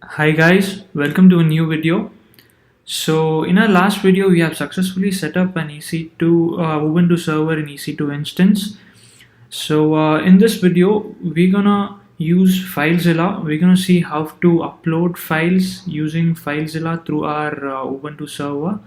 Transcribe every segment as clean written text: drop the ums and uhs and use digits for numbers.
Hi guys, welcome to a new video. So in our last video we have successfully set up an EC2 Ubuntu server in EC2 instance. So in this video we're gonna use FileZilla. We're gonna see how to upload files using FileZilla through our Ubuntu server.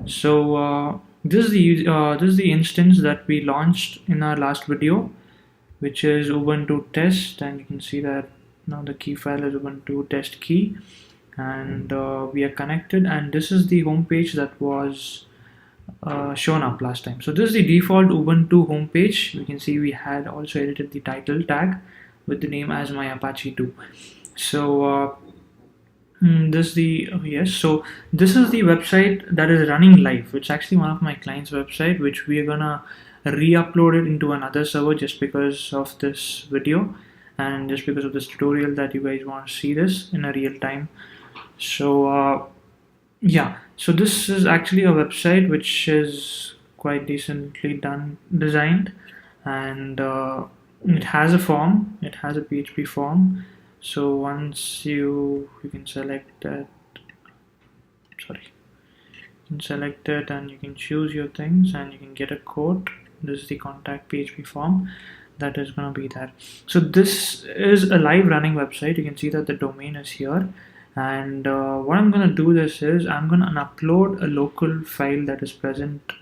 So this is the instance that we launched in our last video, which is Ubuntu test, and you can see that now the key file is Ubuntu test key, and we are connected, and this is the home page that was shown up last time. So this is the default Ubuntu home page. You can see we had also edited the title tag with the name as my Apache 2. So this is the yes, so this is the website that is running live. It's actually one of my clients' website, which we are gonna re-upload it into another server just because of this video and just because of this tutorial that you guys want to see this in a real time. So yeah, so this is actually a website which is quite decently designed, and it has a form. It has a PHP form. So once you can select that, sorry, you can select it and you can choose your things and you can get a quote. This is the contact PHP form that is going to be there. So this is a live running website. You can see that the domain is here, and what I'm going to do this is I'm going to upload a local file that is present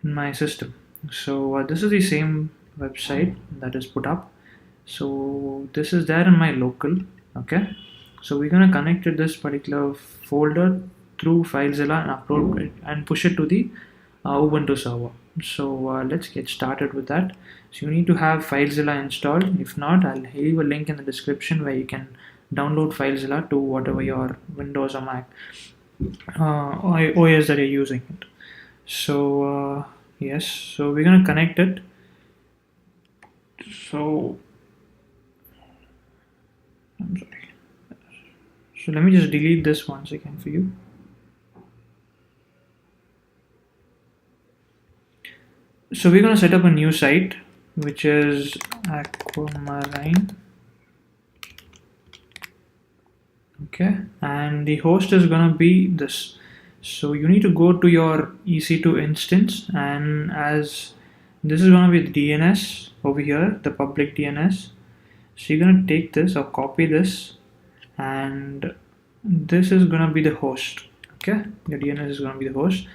in my system. So this is the same website that is put up. So this is there in my local. Okay, so we're going to connect to this particular folder through FileZilla and upload it and push it to the Ubuntu server. So let's get started with that. So you need to have FileZilla installed. If not, I'll leave a link in the description where you can download FileZilla to whatever your Windows or Mac OS that you're using it. So yes, so we're gonna connect it. So I'm sorry. So let me just delete this once again for you. So we're going to set up a new site, which is Aquamarine. Okay, and the host is going to be this. So you need to go to your EC2 instance, and as this is going to be the DNS over here, the public DNS. So you're going to take this or copy this, and this is going to be the host. Okay, the DNS is going to be the host.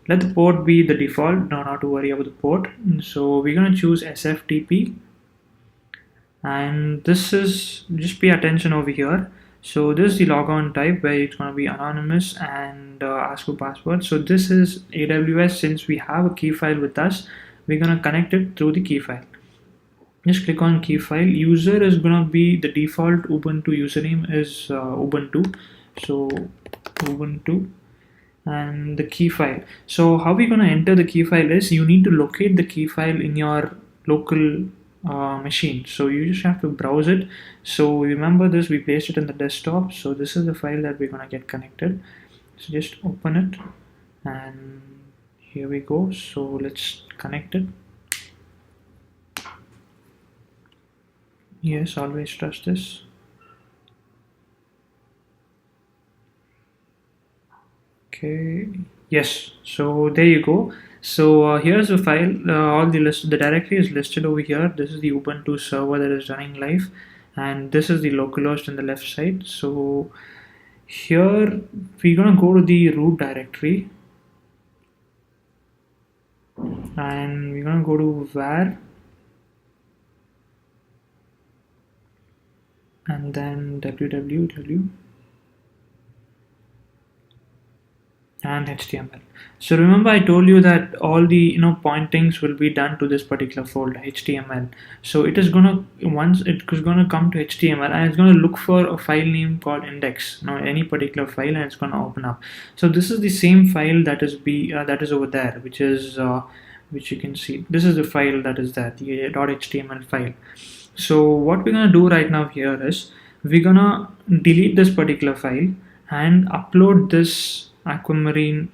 Let the port be the default, not to worry about the port. So we're going to choose SFTP, and this is, just pay attention over here. So this is the logon type where it's going to be anonymous and ask for password. So this is AWS. Since we have a key file with us, we're going to connect it through the key file. Just click on key file. User is going to be the default Ubuntu username is Ubuntu. So Ubuntu, and the key file. So how we're going to enter the key file is you need to locate the key file in your local machine. So you just have to browse it. So remember this, we placed it in the desktop. So this is the file that we're going to get connected. So just open it, and here we go. So let's connect it. Yes, always trust this. Okay, yes, so there you go. So here's the file. All the directory is listed over here. This is the Ubuntu server that is running live, and this is the localhost on the left side. So here we're gonna go to the root directory, and we're gonna go to var, and then www and HTML. So remember I told you that all the pointings will be done to this particular folder HTML. So it is gonna, once it is gonna come to HTML, and it's gonna look for a file name called index, any particular file, and it's gonna open up. So this is the same file that is over there, which you can see. This is the file that is there, the .html file. So what we're gonna do right now here is we're gonna delete this particular file and upload this Aquamarine,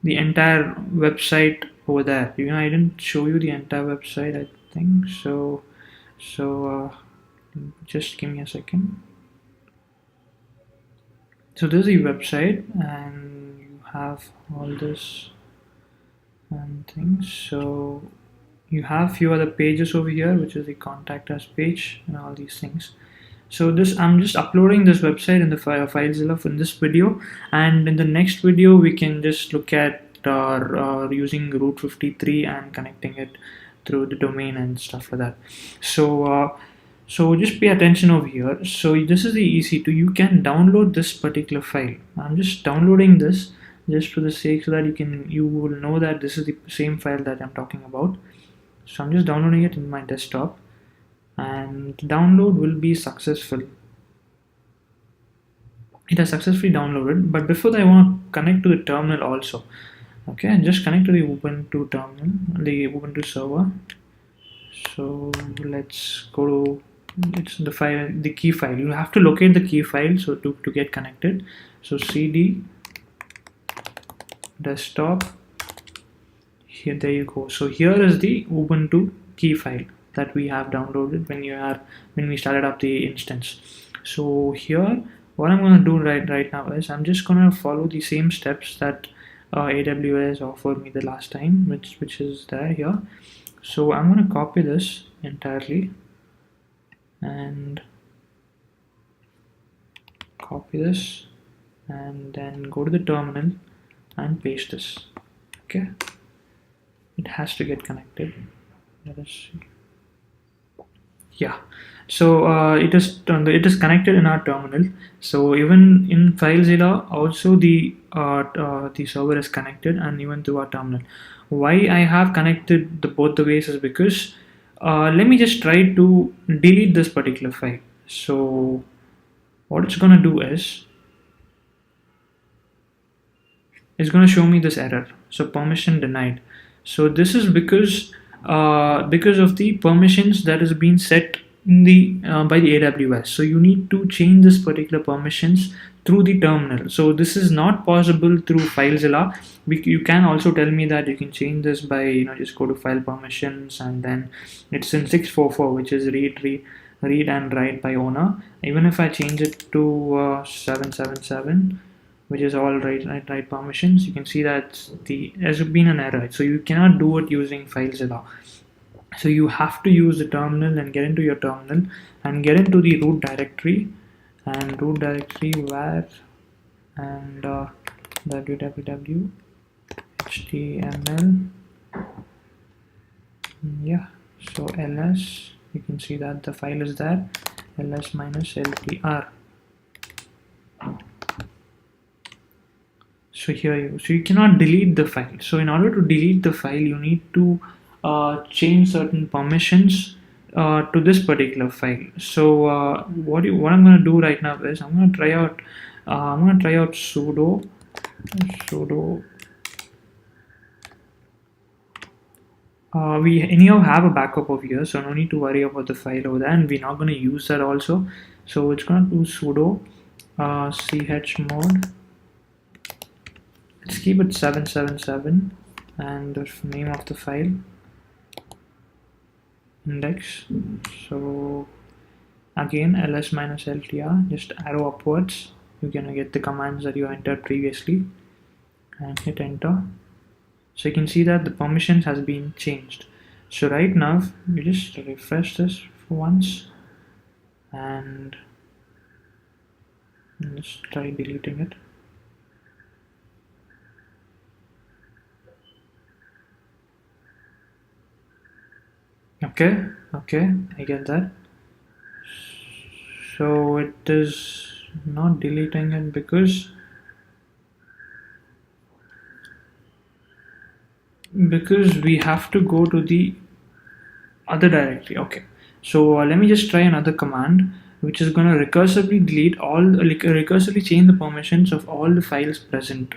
the entire website over there. I didn't show you the entire website, I think so. Just give me a second. So this is the website, and you have all this and things. So you have few other pages over here, which is the contact us page and all these things. So this, I'm just uploading this website in the FileZilla for this video, and in the next video we can just look at using Route 53 and connecting it through the domain and stuff like that. So just pay attention over here. So this is the EC2. You can download this particular file. I'm just downloading this just for the sake so that you will know that this is the same file that I'm talking about. So I'm just downloading it in my desktop, and download will be successful. It has successfully downloaded, but before that I want to connect to the terminal also. Okay, and just connect to the Ubuntu terminal, the Ubuntu server. So let's go to, it's the file, the key file. You have to locate the key file so to get connected. So cd desktop, here, there you go. So here is the Ubuntu key file that we have downloaded when we started up the instance. So here what I'm going to do right now is I'm just going to follow the same steps that AWS offered me the last time, which is there here. So I'm going to copy this entirely and copy this, and then go to the terminal and paste this. Okay, it has to get connected. Let us see. Yeah, so it is connected in our terminal. So even in FileZilla also the server is connected, and even to our terminal. Why I have connected both the ways is because let me just try to delete this particular file. So what it's gonna do is it's gonna show me this error. So permission denied. So this is because of the permissions that has been set in the by the AWS. So you need to change this particular permissions through the terminal. So this is not possible through FileZilla. You can also tell me that you can change this by just go to file permissions, and then it's in 644, which is read and write by owner. Even if I change it to 777, which is all right permissions, you can see that there's been an error. So you cannot do it using FileZilla. So you have to use the terminal and get into your terminal and get into the root directory, and root directory where and www html, yeah, so ls, you can see that the file is there, ls minus ltr. So here you cannot delete the file. So in order to delete the file, you need to change certain permissions to this particular file. So what I'm going to do right now is I'm going to try out sudo we anyhow have a backup over here, so no need to worry about the file over there, and we're not going to use that also. So it's going to do sudo chmod, let's keep it 777, and the name of the file index. So again ls minus ltr, just arrow upwards, you're gonna get the commands that you entered previously, and hit enter. So you can see that the permissions has been changed. So right now you just refresh this for once, and let's try deleting it. Okay, I get that. So it is not deleting it because we have to go to the other directory. Okay, so let me just try another command, which is going to recursively delete recursively change the permissions of all the files present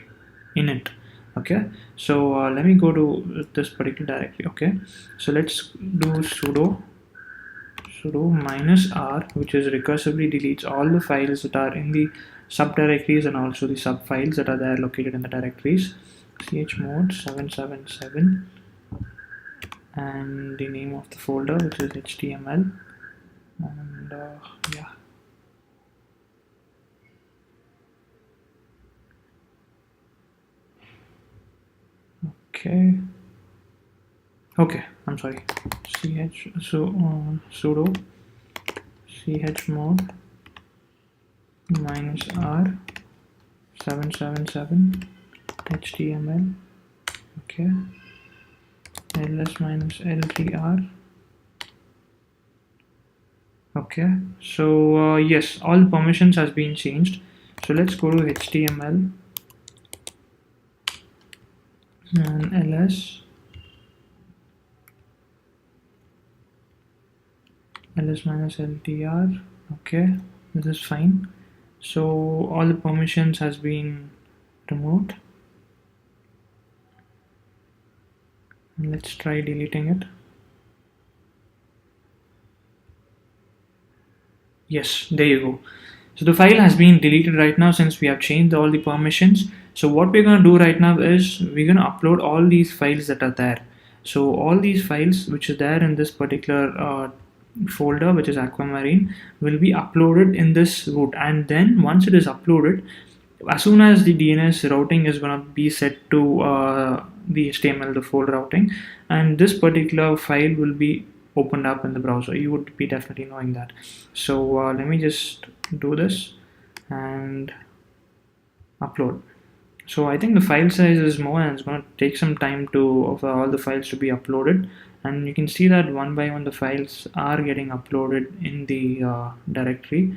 in it. Okay, so let me go to this particular directory. Okay, so let's do sudo minus r, which is recursively deletes all the files that are in the subdirectories and also the sub files that are there located in the directories. Chmod 777, and the name of the folder, which is html, and yeah. Okay, I'm sorry, sudo chmod -r 777 html. Okay, ls-ltr. Okay, so yes, all permissions has been changed. So let's go to html and ls-ltr. Okay, this is fine. So all the permissions has been removed. Let's try deleting it. Yes, there you go. So the file has been deleted right now since we have changed all the permissions. So what we're going to do right now is we're going to upload all these files that are there. So all these files which are there in this particular folder, which is aquamarine, will be uploaded in this root. And then once it is uploaded, as soon as the DNS routing is going to be set to the HTML, the folder routing, and this particular file will be opened up in the browser. You would be definitely knowing that. So let me just do this and upload. So I think the file size is more, and it's going to take some time for all the files to be uploaded. And you can see that one by one the files are getting uploaded in the directory,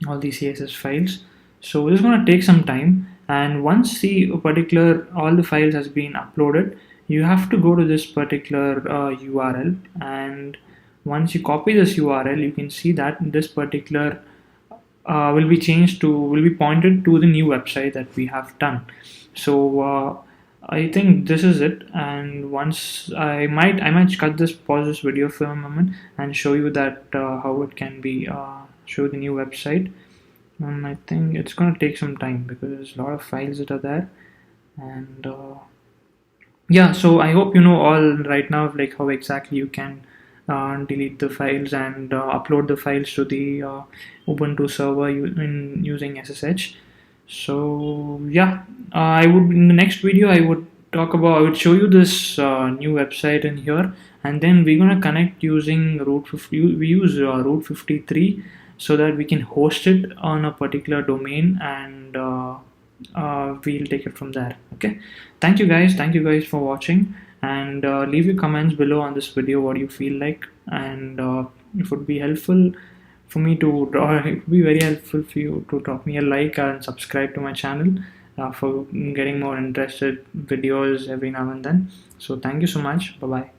all the CSS files. So this is going to take some time, and once all the files has been uploaded, you have to go to this particular URL, and once you copy this URL, you can see that this particular will be pointed to the new website that we have done. So I think this is it, and once I might pause this video for a moment and show you that how it can be show the new website. And I think it's going to take some time because there's a lot of files that are there. And yeah, so I hope you know all right now, like how exactly you can delete the files and upload the files to the Ubuntu server using SSH. So yeah, in the next video I would show you this new website in here, and then we're going to connect using route 50. We use route 53 so that we can host it on a particular domain, and we'll take it from there. Okay, thank you guys for watching, and leave your comments below on this video what you feel like, and it would be helpful for me to it would be very helpful for you to drop me a like and subscribe to my channel for getting more interested videos every now and then. So thank you so much. Bye bye.